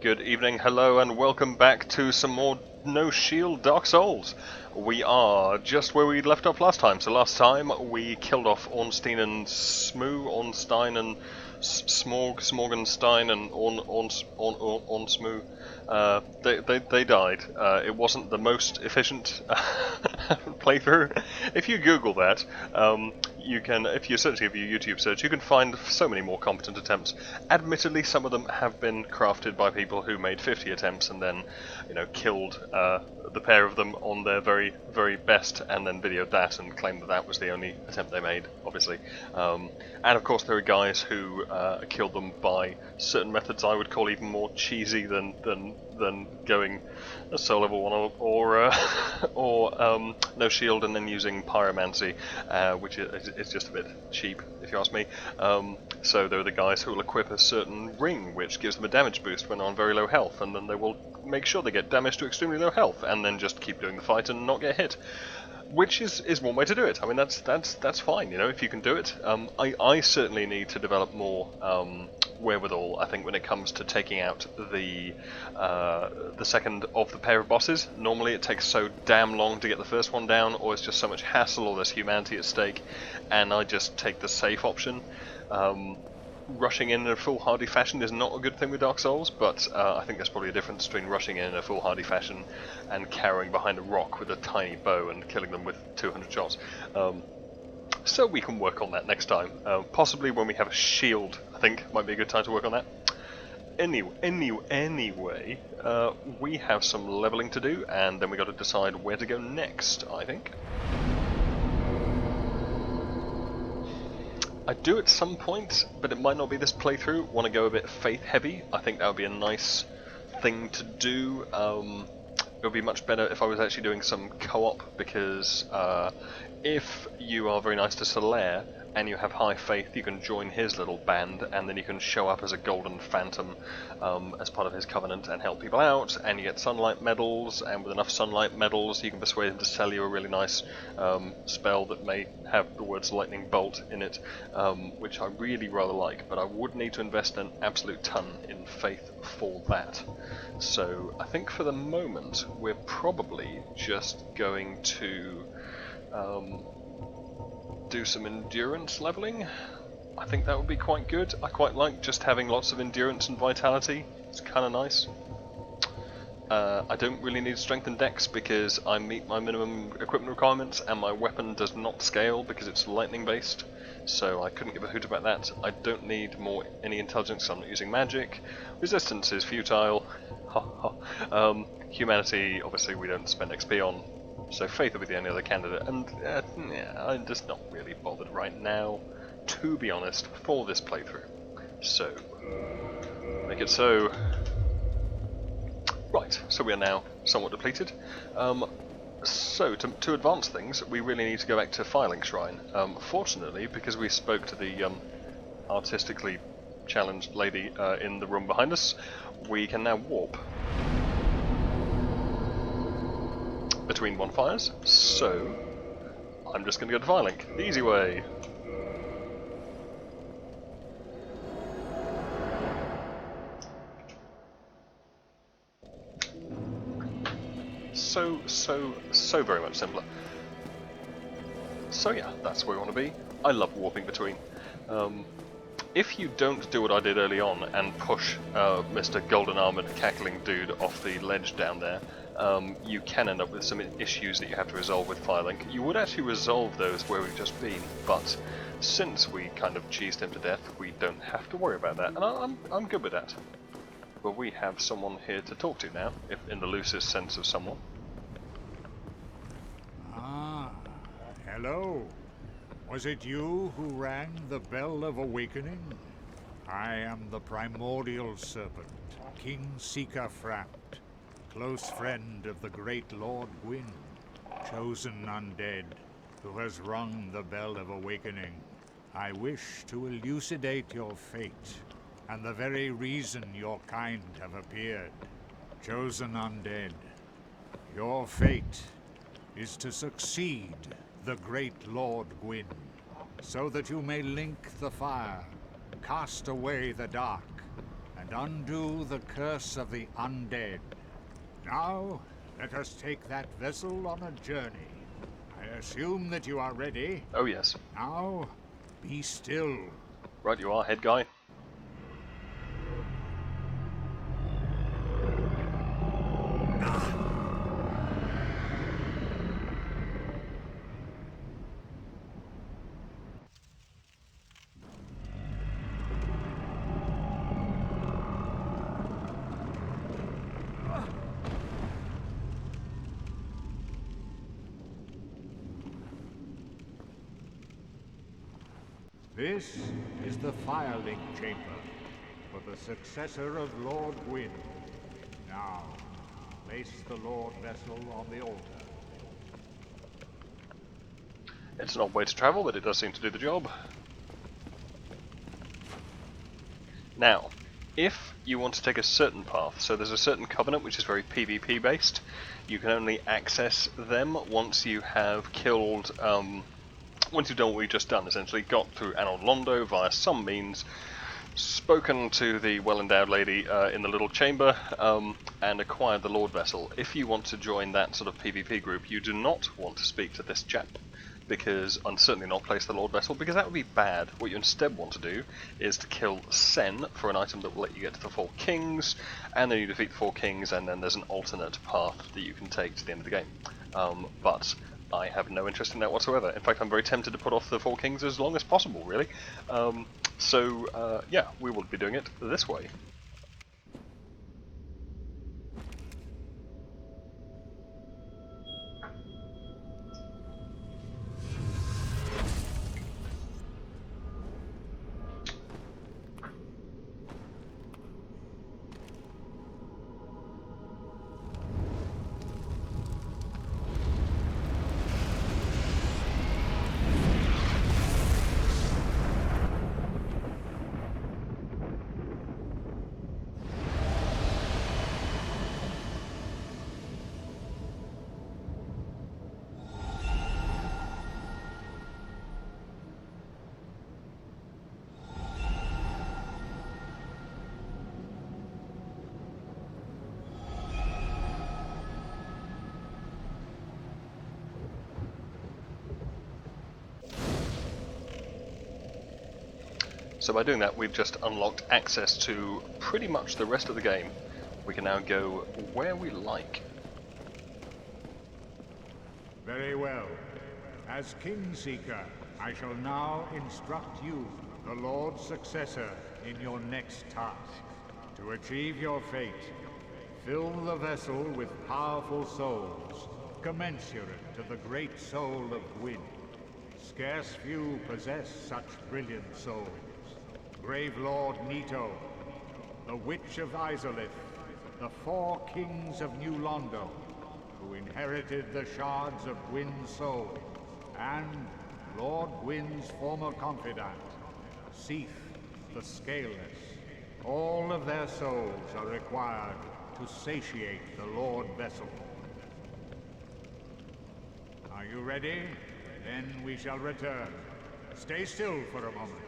Good evening, hello, and welcome back to some more No Shield Dark Souls. We are just where we left off last time. So last time we killed off Ornstein and Ornstein and Smorgenstein and Ornsmoo. They died. It wasn't the most efficient playthrough. If you Google that, you can, if you search your YouTube search, you can find so many more competent attempts. Admittedly, some of them have been crafted by people who made 50 attempts and then, killed the pair of them on their very, very best, and then videoed that and claimed that that was the only attempt they made, obviously. And of course, there are guys who killed them by certain methods I would call even more cheesy than going a soul level 1 or no shield and then using pyromancy, which is just a bit cheap if you ask me. So there are the guys who will equip a certain ring which gives them a damage boost when on very low health, and then they will make sure they get damage to extremely low health and then just keep doing the fight and not get hit. Which is one way to do it. I mean, that's fine, if you can do it. I certainly need to develop more wherewithal, I think, when it comes to taking out the second of the pair of bosses. Normally it takes so damn long to get the first one down, or it's just so much hassle, or there's humanity at stake, and I just take the safe option. Rushing in a foolhardy fashion is not a good thing with Dark Souls, but I think there's probably a difference between rushing in a foolhardy fashion and cowering behind a rock with a tiny bow and killing them with 200 shots. So we can work on that next time. Possibly when we have a shield, I think, might be a good time to work on that. Anyway, we have some leveling to do, and then we got to decide where to go next, I think. I do at some point, but it might not be this playthrough, want to go a bit faith heavy. I think that would be a nice thing to do. It would be much better if I was actually doing some co-op, because if you are very nice to Solaire and you have high faith, you can join his little band, and then you can show up as a golden phantom as part of his covenant and help people out, and you get sunlight medals, and with enough sunlight medals you can persuade him to sell you a really nice spell that may have the words lightning bolt in it, which I really rather like, but I would need to invest an absolute ton in faith for that. So I think for the moment we're probably just going to do some endurance leveling. I think that would be quite good. I quite like just having lots of endurance and vitality. It's kind of nice. I don't really need strength and dex because I meet my minimum equipment requirements, and my weapon does not scale because it's lightning based, so I couldn't give a hoot about that. I don't need any intelligence, so I'm not using magic. Resistance is futile. Humanity, obviously we don't spend XP on, so faith will be the only other candidate, and I'm just not really bothered right now, to be honest, for this playthrough. So, make it so. Right, so we are now somewhat depleted. So, to advance things, we really need to go back to Filing Shrine. Fortunately, because we spoke to the artistically challenged lady in the room behind us, we can now warp between bonfires, so I'm just going to go to Filing, the easy way. So very much simpler. So yeah, that's where we want to be. I love warping between. If you don't do what I did early on and push Mr. Golden Armoured Cackling Dude off the ledge down there, you can end up with some issues that you have to resolve with Firelink. You would actually resolve those where we've just been, but since we kind of cheesed him to death, we don't have to worry about that, and I'm good with that. But we have someone here to talk to now, if in the loosest sense of someone. Ah, hello. Was it you who rang the Bell of Awakening? I am the Primordial Serpent, King Seeker Frapt, close friend of the great Lord Gwyn, chosen undead, who has rung the Bell of Awakening. I wish to elucidate your fate, and the very reason your kind have appeared. Chosen undead, your fate is to succeed the great Lord Gwyn, so that you may link the fire, cast away the dark, and undo the curse of the undead. Now, let us take that vessel on a journey. I assume that you are ready. Oh yes. Now, be still. Right, you are, head guy. This is the Firelink Chamber for the successor of Lord Gwyn. Now, place the Lord vessel on the altar. It's an odd way to travel, but it does seem to do the job. Now, if you want to take a certain path, so there's a certain covenant which is very PvP based, you can only access them once you have killed, once you've done what we've just done, essentially, got through Anor Londo via some means, spoken to the well-endowed lady in the little chamber, and acquired the Lord Vessel. If you want to join that sort of PvP group, you do not want to speak to this chap, because I'm certainly not place the Lord Vessel, because that would be bad. What you instead want to do is to kill Sen for an item that will let you get to the Four Kings, and then you defeat the Four Kings, and then there's an alternate path that you can take to the end of the game. But I have no interest in that whatsoever. In fact, I'm very tempted to put off the Four Kings as long as possible, really. Yeah, we will be doing it this way. So by doing that, we've just unlocked access to pretty much the rest of the game. We can now go where we like. Very well. As Kingseeker, I shall now instruct you, the Lord's successor, in your next task. To achieve your fate, fill the vessel with powerful souls, commensurate to the great soul of Gwyn. Scarce few possess such brilliant souls. Brave Lord Nito, the Witch of Izalith, the Four Kings of New Londo, who inherited the shards of Gwyn's soul, and Lord Gwyn's former confidant, Seath the Scaleless. All of their souls are required to satiate the Lord Vessel. Are you ready? Then we shall return. Stay still for a moment.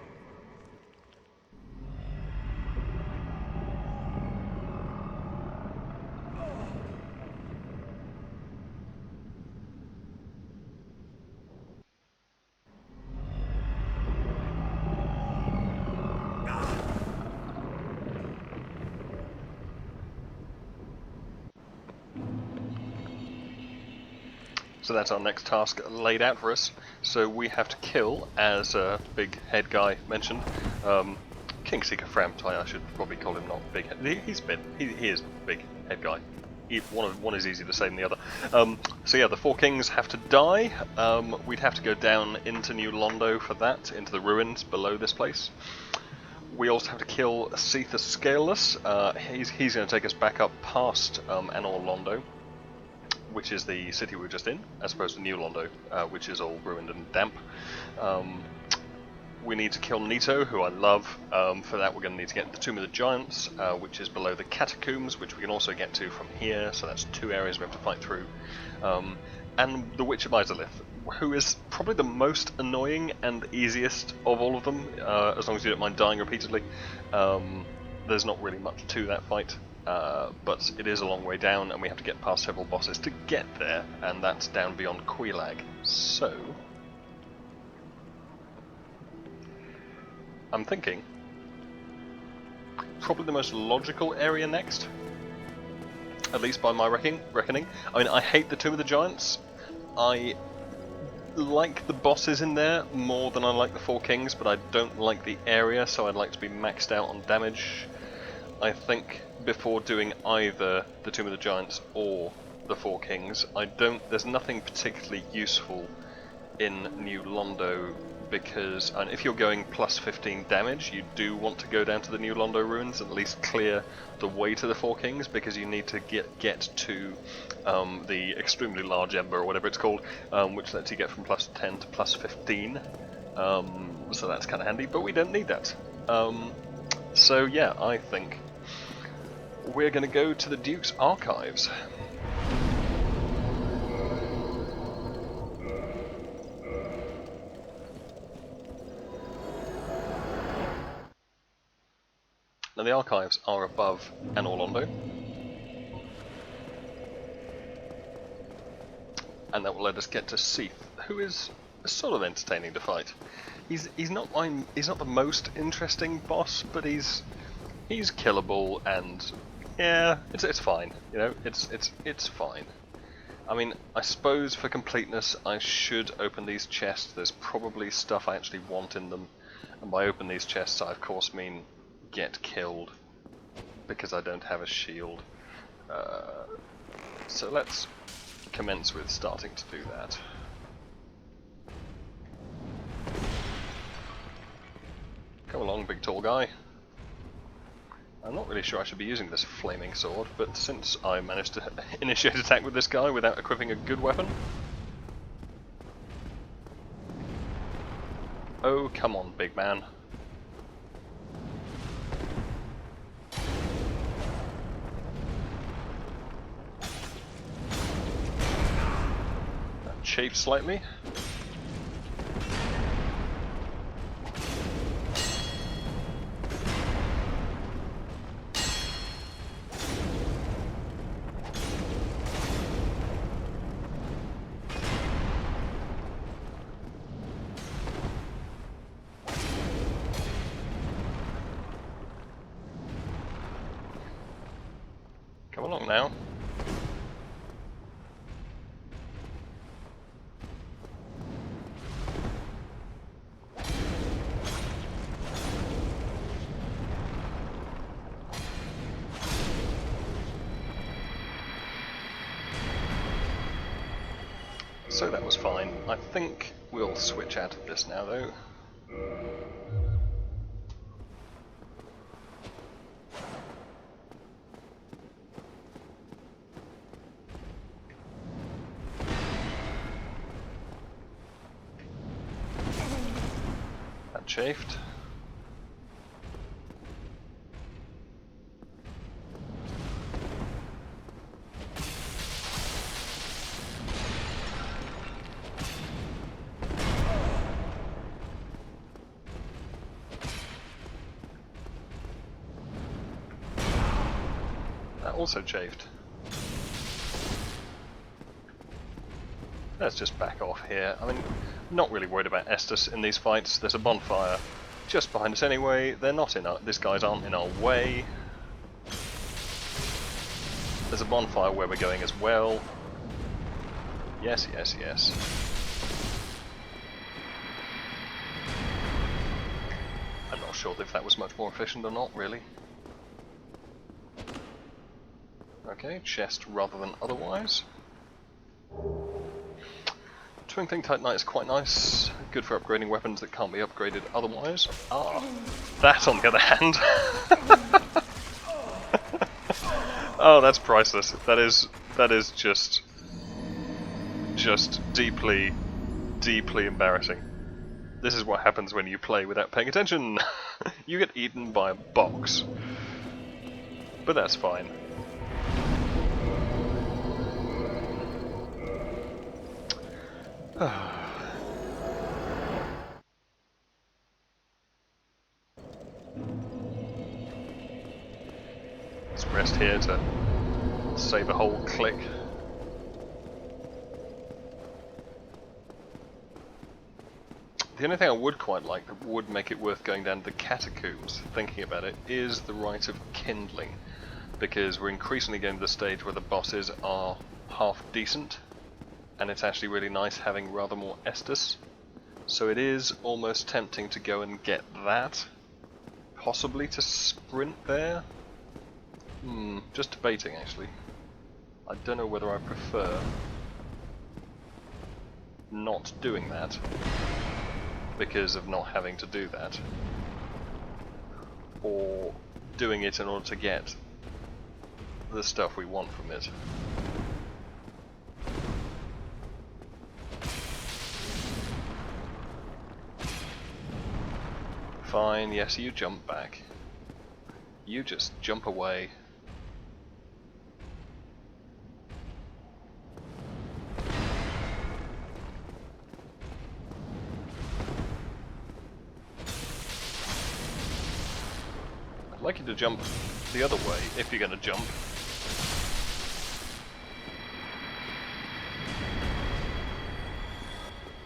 So that's our next task laid out for us. So we have to kill, as big head guy mentioned, Kingseeker Frampt. I should probably call him not big head. He is big head guy. One is easier to say than the other. So yeah, the Four Kings have to die. We'd have to go down into New Londo for that, into the ruins below this place. We also have to kill Seath the Scaleless. He's going to take us back up past Anor Londo, which is the city we were just in, as opposed to New Londo, which is all ruined and damp. We need to kill Nito, who I love. For that we're going to need to get the Tomb of the Giants, which is below the Catacombs, which we can also get to from here, so that's two areas we have to fight through. And the Witch of Izalith, who is probably the most annoying and easiest of all of them, as long as you don't mind dying repeatedly. there's not really much to that fight, but it is a long way down, and we have to get past several bosses to get there, and that's down beyond Quelaag. So, I'm thinking probably the most logical area next, at least by my reckoning. I mean, I hate the Tomb of the Giants. I like the bosses in there more than I like the Four Kings, but I don't like the area, so I'd like to be maxed out on damage. I think before doing either the Tomb of the Giants or the Four Kings, there's nothing particularly useful in New Londo, because and if you're going plus 15 damage, you do want to go down to the New Londo ruins and at least clear the way to the Four Kings, because you need to get to the extremely large ember, or whatever it's called, which lets you get from plus 10 to plus 15. So that's kind of handy, but we don't need that. So yeah, I think we're going to go to the Duke's Archives. Now the Archives are above Anor Londo, and that will let us get to Seath, who is sort of entertaining to fight. He's not the most interesting boss, but he's killable, and yeah, it's fine. You know, it's fine. I mean, I suppose for completeness, I should open these chests. There's probably stuff I actually want in them, and by open these chests, I of course mean get killed, because I don't have a shield. So let's commence with starting to do that. Come along, big tall guy. I'm not really sure I should be using this flaming sword, but since I managed to initiate attack with this guy without equipping a good weapon... Oh, come on, big man. That chafed slightly. Come along now. So that was fine. I think we'll switch out of this now though. That chafed. That also chafed. Let's just back off here. I mean, not really worried about Estus in these fights. There's a bonfire just behind us anyway. They're not in our... These guys aren't in our way. There's a bonfire where we're going as well. Yes, yes, yes. I'm not sure if that was much more efficient or not, really. Okay, chest rather than otherwise. Twinkling Titanite is quite nice, good for upgrading weapons that can't be upgraded otherwise. Ah, that on the other hand. Oh, that's priceless. That is just deeply, deeply embarrassing. This is what happens when you play without paying attention. You get eaten by a box. But that's fine. Let's rest here to save a whole click. The only thing I would quite like that would make it worth going down to the Catacombs, thinking about it, is the Rite of Kindling. Because we're increasingly getting to the stage where the bosses are half decent, and it's actually really nice having rather more Estus. So it is almost tempting to go and get that. Possibly to sprint there? Just debating actually. I don't know whether I prefer not doing that because of not having to do that, or doing it in order to get the stuff we want from it. Fine, yes, you jump back. You just jump away. I'd like you to jump the other way, if you're going to jump.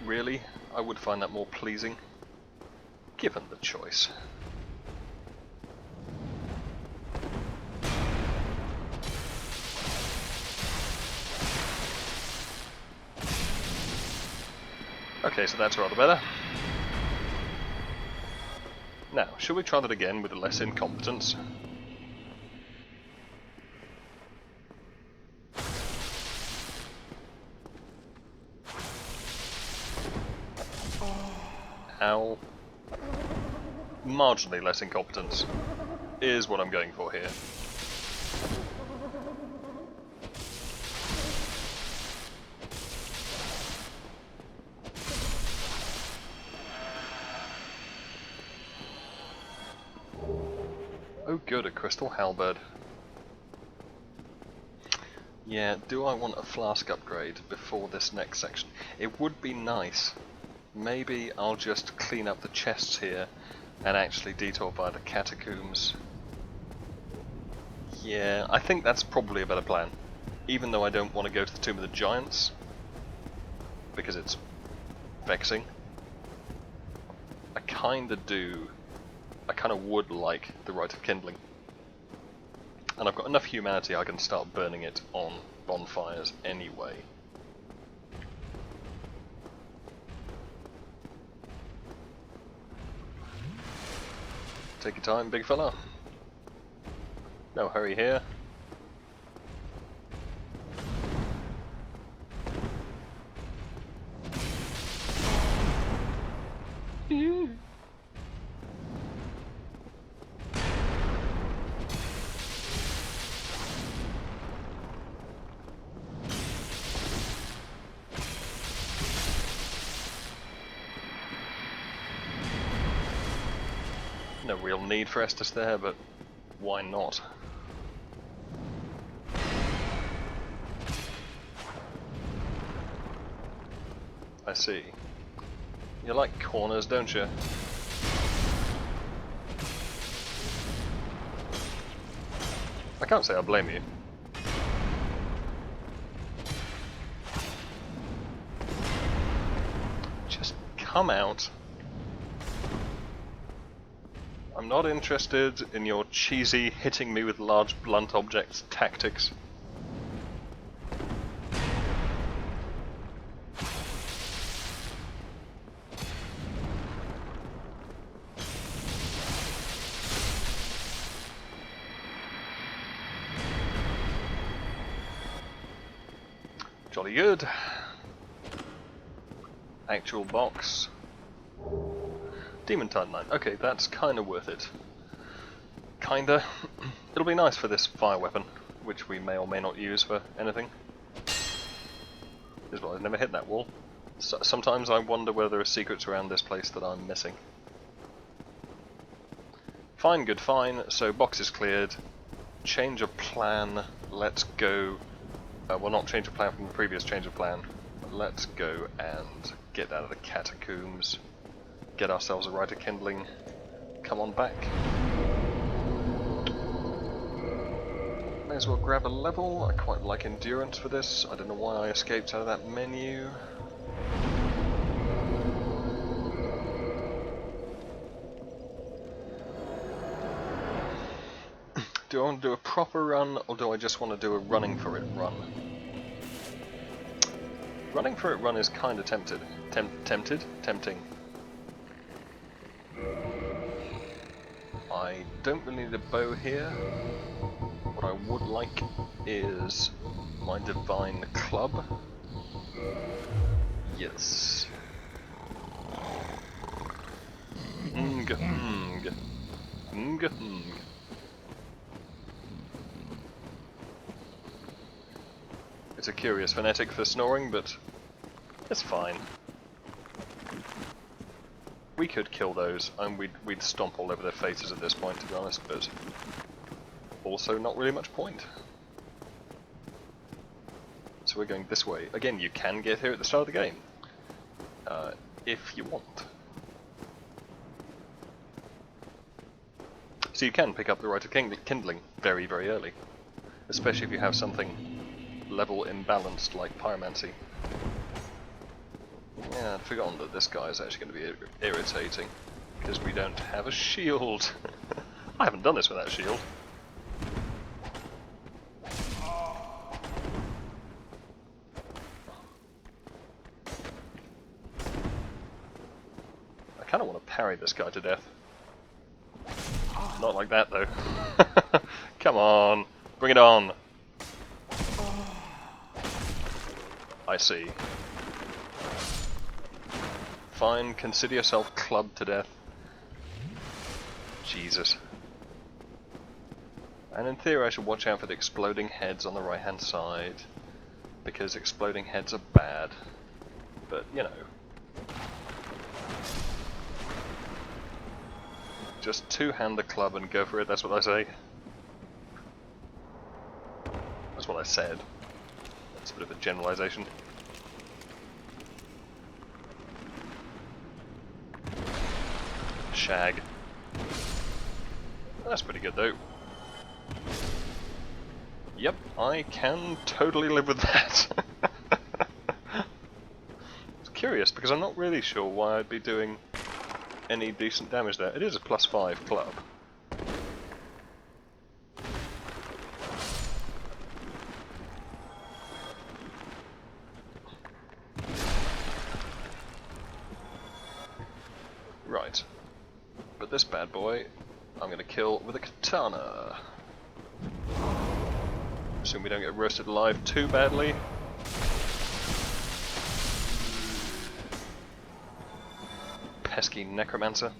Really? I would find that more pleasing, given the choice. Okay, so that's rather better. Now, should we try that again with less incompetence? Ow. Marginally less incompetence is what I'm going for here. Oh good, a crystal halberd. Yeah, do I want a flask upgrade before this next section? It would be nice. Maybe I'll just clean up the chests here and actually detour by the Catacombs. Yeah, I think that's probably a better plan. Even though I don't want to go to the Tomb of the Giants, because it's vexing. I kinda would like the Rite of Kindling. And I've got enough humanity I can start burning it on bonfires anyway. Take your time, big fella. No hurry here. No real need for Estus there, but why not? I see. You like corners, don't you? I can't say I blame you. Just come out. I'm not interested in your cheesy hitting me with large blunt objects tactics. Jolly good. Actual box. Demon Titanite. Okay, that's kinda worth it. Kinda. It'll be nice for this fire weapon, which we may or may not use for anything. As well, I've never hit that wall. So, sometimes I wonder whether there are secrets around this place that I'm missing. Fine, good, fine. So box is cleared. Change of plan. Let's go. Well, not change of plan from the previous change of plan. But let's go and get out of the Catacombs. Get ourselves a Rite of Kindling. Come on back. as well grab a level. I quite like endurance for this. I don't know why I escaped out of that menu. Do I want to do a proper run, or do I just want to do a running for it run? Running for it run is kind of tempting. I don't really need a bow here. What I would like is my divine club. Yes. It's a curious phonetic for snoring, but it's fine. We could kill those, and we'd stomp all over their faces at this point, to be honest, but also not really much point. So we're going this way. Again, you can get here at the start of the game, if you want. So you can pick up the Rite of Kindling very, very early, especially if you have something level imbalanced like Pyromancy. Yeah, I'd forgotten that this guy is actually going to be irritating, because we don't have a shield. I haven't done this without a shield. I kind of want to parry this guy to death. Not like that though. Come on, bring it on. I see. Fine, consider yourself clubbed to death. Jesus. And in theory I should watch out for the exploding heads on the right hand side, because exploding heads are bad. But, you know. Just two-hand the club and go for it, that's what I say. That's what I said. That's a bit of a generalization. Shag. That's pretty good though. Yep, I can totally live with that. It's curious because I'm not really sure why I'd be doing any decent damage there. It is a +5 club. Right. But this bad boy, I'm going to kill with a katana. Assume we don't get roasted alive too badly. Pesky necromancer.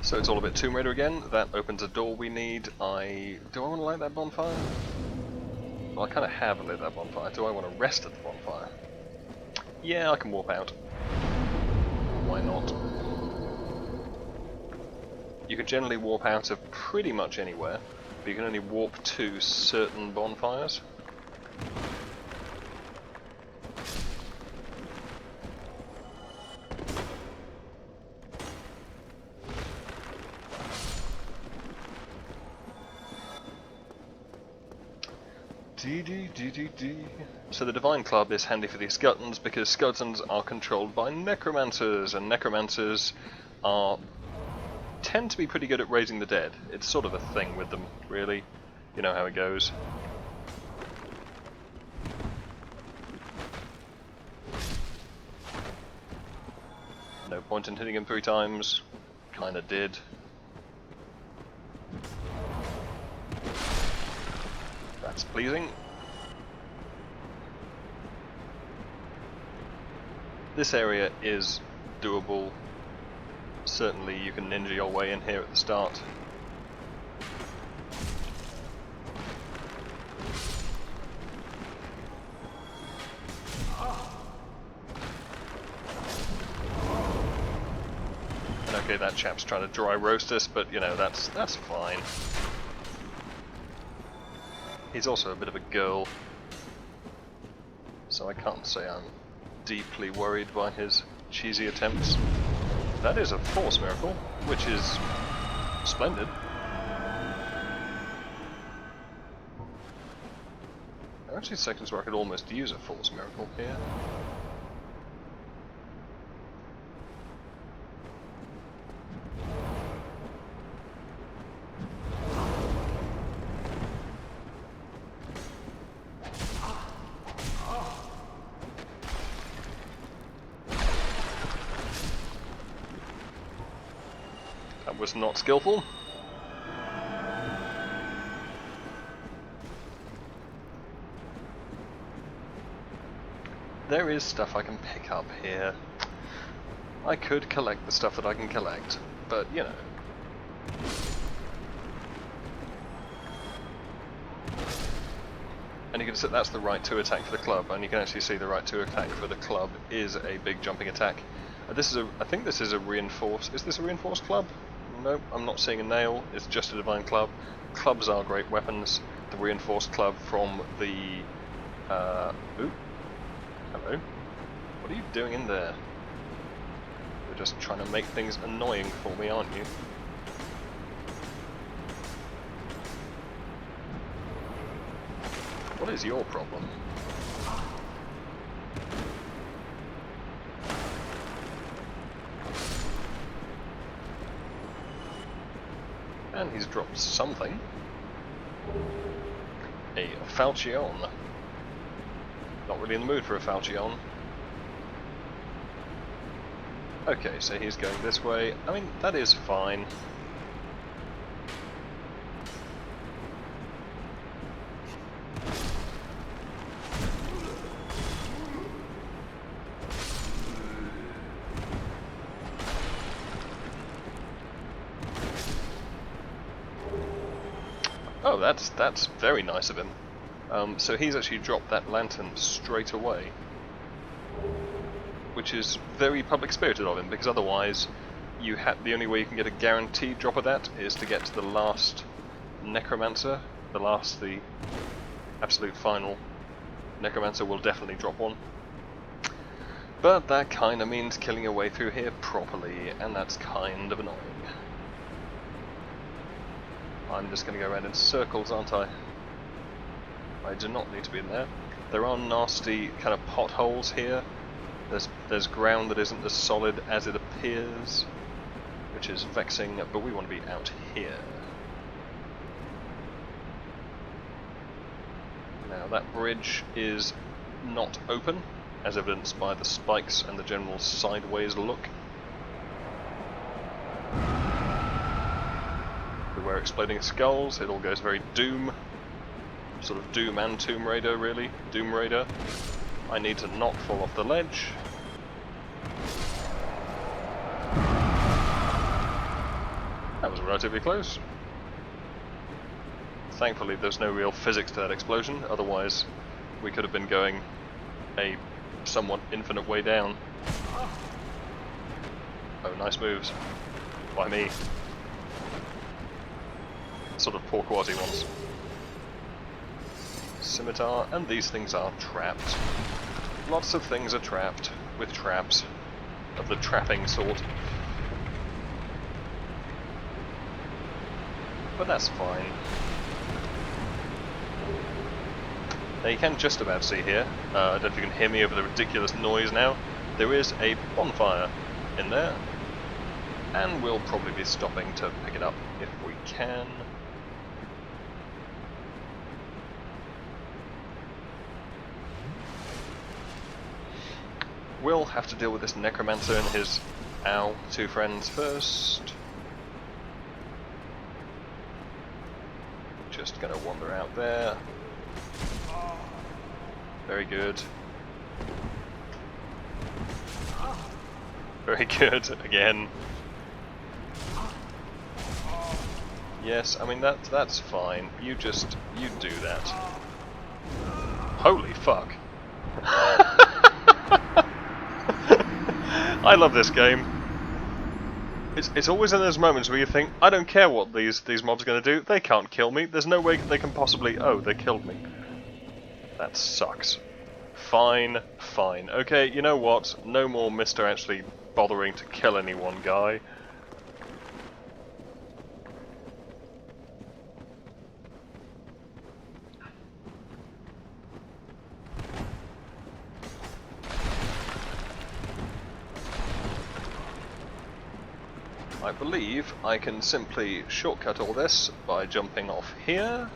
So it's all a bit Tomb Raider again. That opens a door we need. Do I want to light that bonfire? Well, I kind of have lit that bonfire. Do I want to rest at the bonfire? Yeah, I can warp out. Why not? You can generally warp out of pretty much anywhere, but you can only warp to certain bonfires. So the Divine Club is handy for these skeletons because skeletons are controlled by necromancers, and necromancers tend to be pretty good at raising the dead. It's sort of a thing with them, really. You know how it goes. No point in hitting him 3 times. Kinda did. That's pleasing. This area is doable. Certainly you can ninja your way in here at the start. And okay, that chap's trying to dry roast us, but you know, that's fine. He's also a bit of a girl, so I can't say I'm deeply worried by his cheesy attempts. That is a force miracle, which is splendid. There are actually seconds where I could almost use a force miracle here. That was not skillful. There is stuff I can pick up here. I could collect the stuff that I can collect, but you know. And you can see that's the right 2 attack for the club, and you can actually see the right 2 attack for the club is a big jumping attack. I think this is a reinforced. Is this a reinforced club? Nope, I'm not seeing a nail. It's just a divine club. Clubs are great weapons. The reinforced club from the. Ooh. Hello. What are you doing in there? You're just trying to make things annoying for me, aren't you? What is your problem? And he's dropped something. A falchion. Not really in the mood for a falchion. Okay, so he's going this way. I mean, that is fine. Oh, that's very nice of him. So he's actually dropped that lantern straight away, which is very public-spirited of him, because otherwise the only way you can get a guaranteed drop of that is to get to the last necromancer. The absolute final necromancer will definitely drop one. But that kind of means killing your way through here properly, and that's kind of annoying. I'm just going to go around in circles, aren't I? I do not need to be in there. There are nasty kind of potholes here. There's ground that isn't as solid as it appears, which is vexing, but we want to be out here. Now that bridge is not open, as evidenced by the spikes and the general sideways look. Beware exploding skulls, it all goes very Doom. Sort of Doom and Tomb Raider, really. Doom Raider. I need to not fall off the ledge. That was relatively close. Thankfully there's no real physics to that explosion, otherwise we could have been going a somewhat infinite way down. Oh, nice moves. By me. Sort of pork-quasi ones. Scimitar, and these things are trapped. Lots of things are trapped, with traps, of the trapping sort. But that's fine. Now you can just about see here, I don't know if you can hear me over the ridiculous noise now, there is a bonfire in there, and we'll probably be stopping to pick it up if we can. We'll have to deal with this necromancer and his two friends first. Just gonna wander out there. Very good. Very good, again. Yes, I mean that's fine. You do that. Holy fuck. I love this game. It's always in those moments where you think, I don't care what these mobs are going to do, they can't kill me, there's no way they can possibly... Oh, they killed me. That sucks. Fine, fine. Okay, you know what? No more Mr. actually bothering to kill anyone guy. I believe I can simply shortcut all this by jumping off here,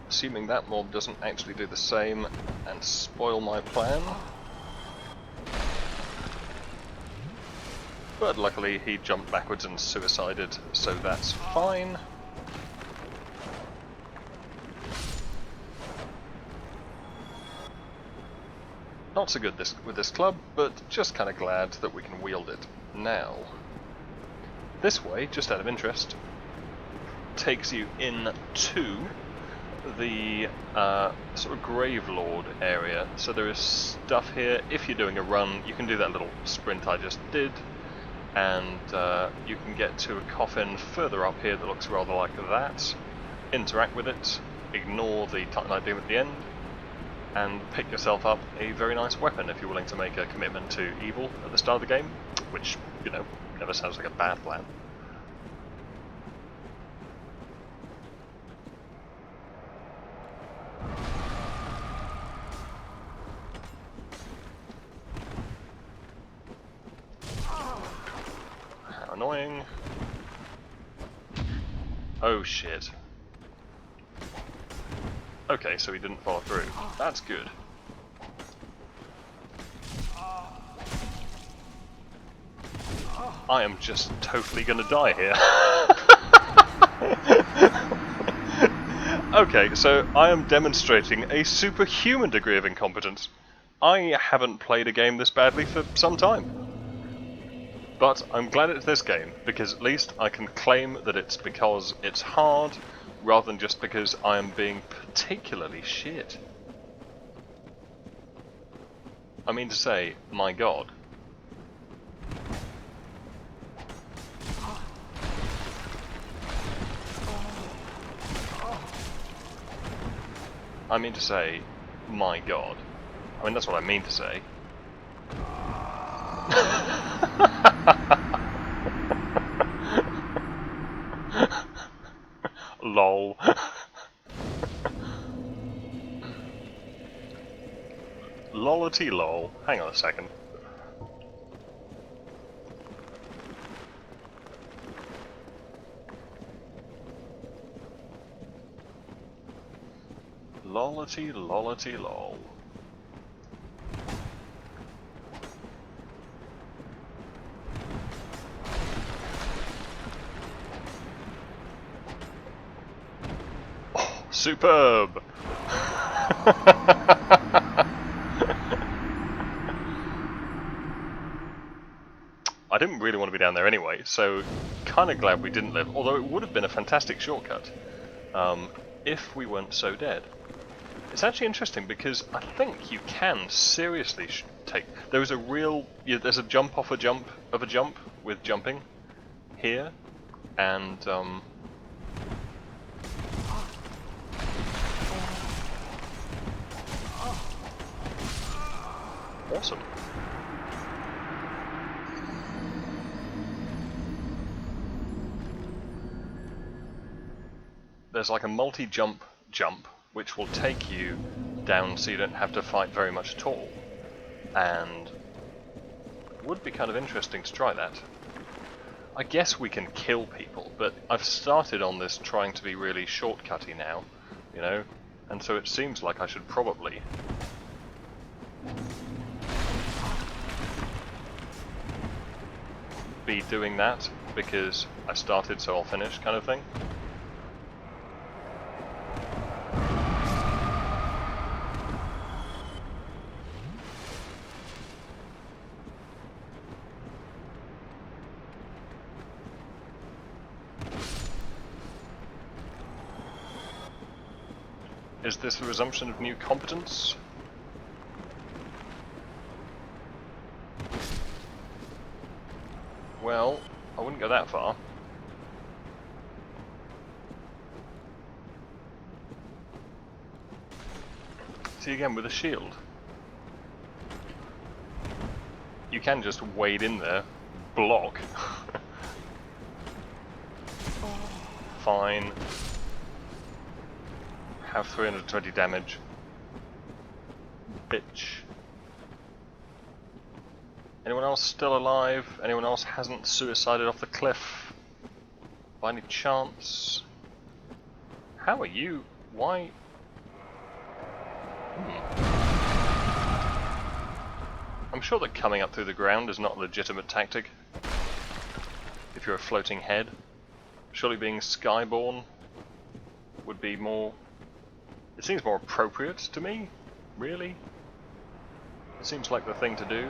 assuming that mob doesn't actually do the same and spoil my plan. But luckily he jumped backwards and suicided, so that's fine. Not so good with this club, but just kind of glad that we can wield it now. This way, just out of interest, takes you into the sort of Gravelord area. So there is stuff here. If you're doing a run, you can do that little sprint I just did, and you can get to a coffin further up here that looks rather like that. Interact with it, ignore the Titanite Doom at the end, and pick yourself up a very nice weapon if you're willing to make a commitment to evil at the start of the game, which, you know, never sounds like a bad plan. How annoying. Oh shit. Okay, so he didn't follow through. That's good. I am just totally gonna die here. Okay, so I am demonstrating a superhuman degree of incompetence. I haven't played a game this badly for some time. But I'm glad it's this game, because at least I can claim that it's because it's hard, rather than just because I am being particularly shit. I mean to say, my god. I mean to say, my god. I mean, that's what I mean to say. LOL. Lolity lol. Hang on a second. Lollity lollity lol. Oh, superb! I didn't really want to be down there anyway, so kind of glad we didn't live, although it would have been a fantastic shortcut if we weren't so dead. It's actually interesting because I think you can seriously take... There is a real... there's a jump off a jump of a jump with jumping here, and awesome. There's like a multi-jump jump, which will take you down so you don't have to fight very much at all. And it would be kind of interesting to try that. I guess we can kill people, but I've started on this trying to be really shortcutty now, you know, and so it seems like I should probably be doing that, because I started so I'll finish kind of thing. Is this a resumption of new competence? Well, I wouldn't go that far. See again with a shield. You can just wade in there, block. Fine. Have 320 damage. Bitch. Anyone else still alive? Anyone else hasn't suicided off the cliff? By any chance? How are you? Why? I'm sure that coming up through the ground is not a legitimate tactic. If you're a floating head. Surely being skyborne would be more... It seems more appropriate to me, really. It seems like the thing to do.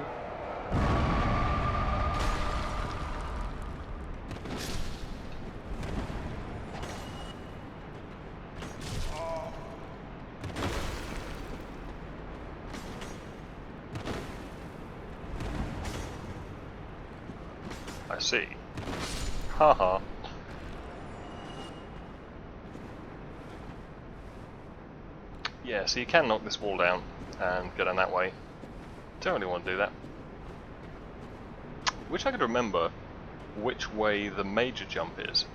I see. Haha. Yeah, so you can knock this wall down and get on that way. Don't really want to do that. Wish I could remember which way the major jump is.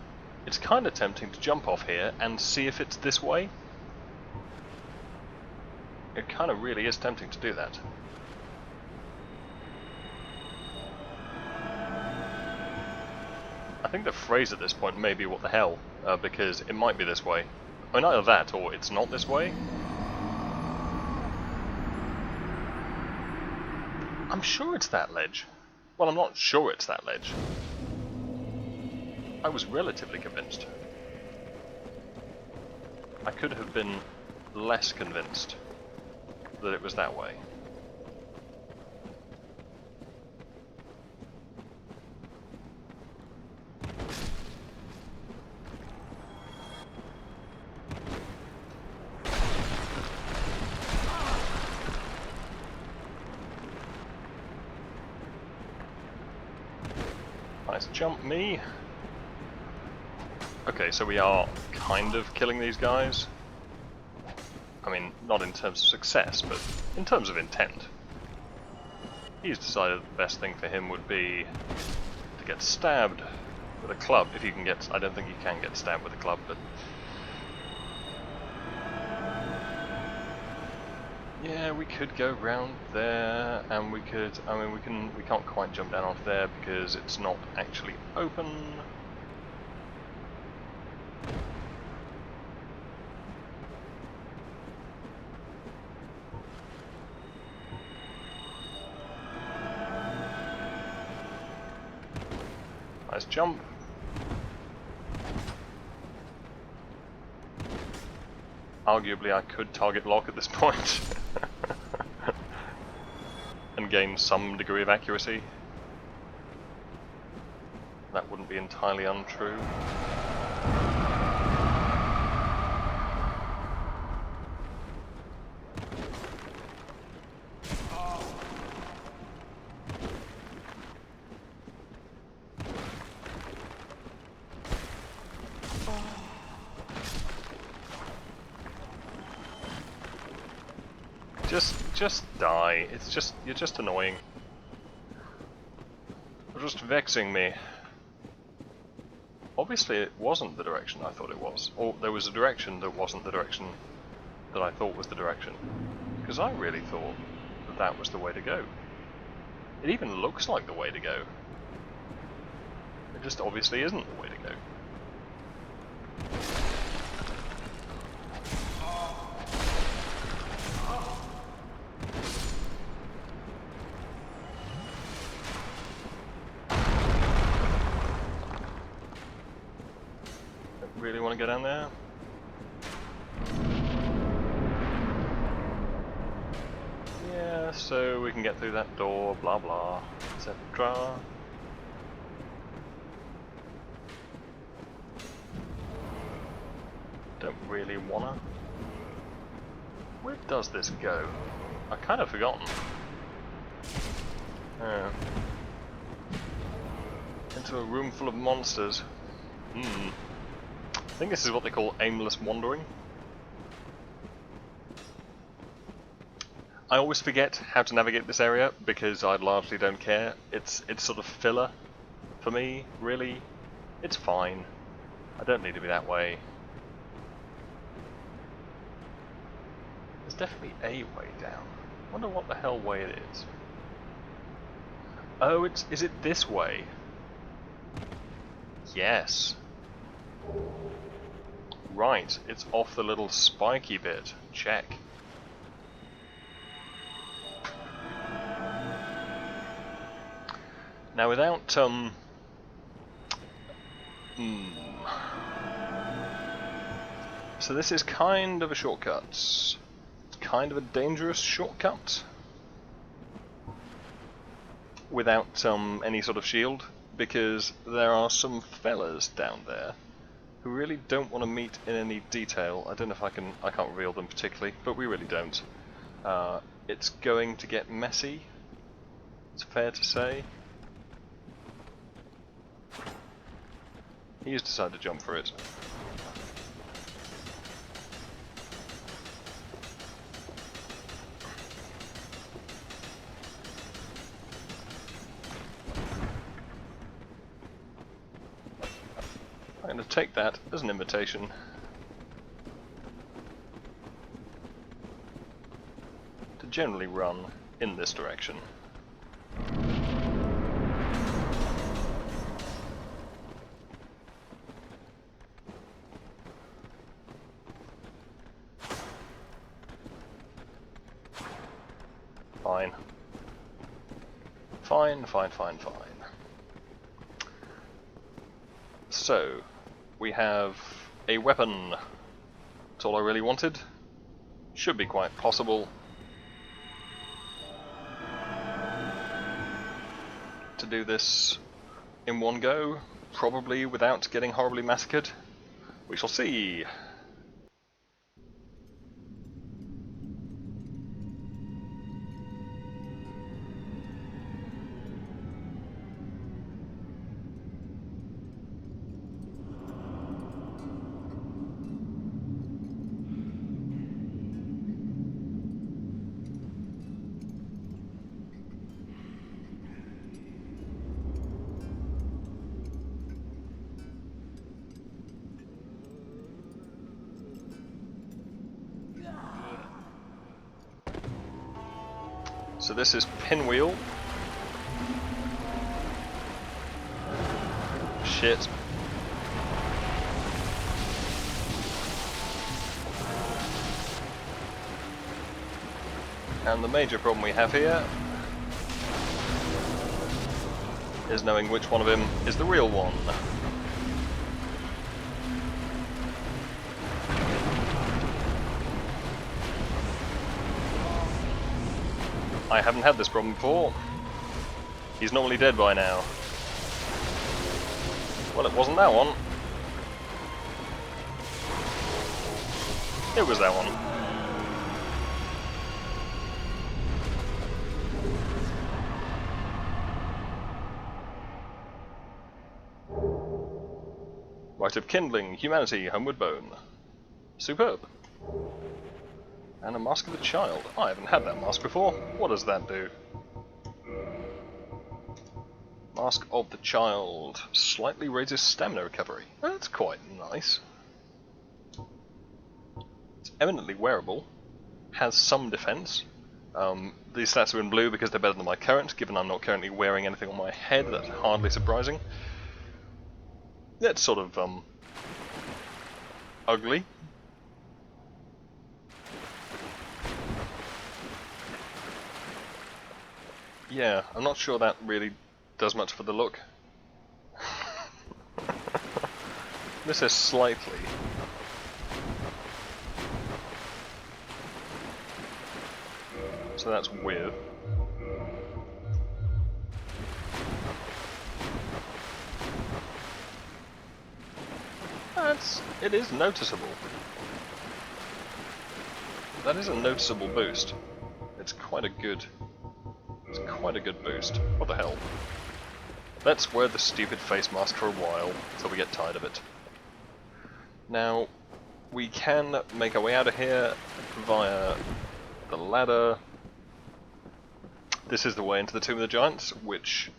It's kind of tempting to jump off here and see if it's this way. It kind of really is tempting to do that. I think the phrase at this point may be what the hell, because it might be this way. I mean, either that or it's not this way. I'm sure it's that ledge. Well, I'm not sure it's that ledge. I was relatively convinced. I could have been less convinced that it was that way. Nice jump, me. Okay, so we are kind of killing these guys. I mean, not in terms of success, but in terms of intent. He's decided the best thing for him would be to get stabbed with a club, if you can get... I don't think you can get stabbed with a club, but... Yeah, we could go round there, and we could... I mean, we can't quite jump down off there because it's not actually open. Nice jump. Arguably I could target lock at this point and gain some degree of accuracy. That wouldn't be entirely untrue. Just die. It's just, you're just annoying. You're just vexing me. Obviously it wasn't the direction I thought it was. Or there was a direction that wasn't the direction that I thought was the direction. Because I really thought that that was the way to go. It even looks like the way to go. It just obviously isn't the way to go. Really want to go down there? Yeah, so we can get through that door, blah blah, etc. Don't really wanna. Where does this go? I've kind of forgotten. Into a room full of monsters. I think this is what they call aimless wandering. I always forget how to navigate this area because I largely don't care. It's sort of filler for me, really. It's fine. I don't need to be that way. There's definitely a way down. I wonder what the hell way it is. Oh, is it this way? Yes. Right, it's off the little spiky bit. Check. Now without, So this is kind of a shortcut. It's kind of a dangerous shortcut. Without, any sort of shield. Because there are some fellas down there who really don't want to meet in any detail. I don't know if I can't reveal them particularly, but we really don't. It's going to get messy, it's fair to say. He's decided to jump for it. I'm going to take that as an invitation. To generally run in this direction. Fine. Fine, fine, fine, fine. So, we have a weapon. That's all I really wanted. Should be quite possible to do this in one go, probably without getting horribly massacred. We shall see. So this is Pinwheel. Shit. And the major problem we have here is knowing which one of him is the real one. I haven't had this problem before. He's normally dead by now. Well, it wasn't that one. It was that one. Rite of Kindling, Humanity, Homeward Bone. Superb. And a Mask of the Child. I haven't had that mask before. What does that do? Mask of the Child. Slightly raises stamina recovery. That's quite nice. It's eminently wearable. Has some defense. These stats are in blue because they're better than my current, given I'm not currently wearing anything on my head. That's hardly surprising. That's sort of, ugly. Yeah, I'm not sure that really does much for the look. This is slightly. So that's weird. It is noticeable. That is a noticeable boost. It's quite a good boost. What the hell? Let's wear the stupid face mask for a while, until we get tired of it. Now, we can make our way out of here via the ladder, this is the way into the Tomb of the Giants, which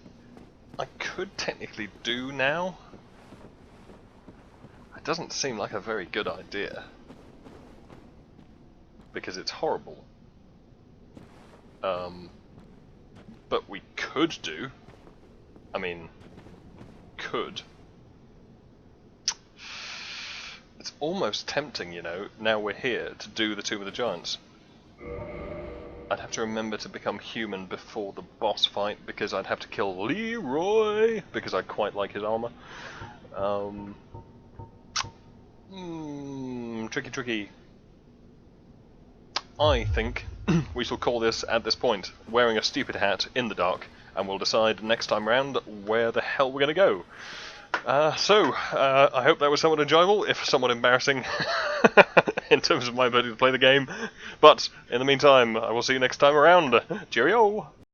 I could technically do now. It doesn't seem like a very good idea, because it's horrible. But we could do. I mean, could. It's almost tempting, you know, now we're here, to do the Tomb of the Giants. I'd have to remember to become human before the boss fight, because I'd have to kill Leroy, because I quite like his armor. Tricky. I think we shall call this at this point, wearing a stupid hat in the dark, and we'll decide next time round where the hell we're going to go. I hope that was somewhat enjoyable, if somewhat embarrassing in terms of my ability to play the game. But in the meantime, I will see you next time around. Cheerio!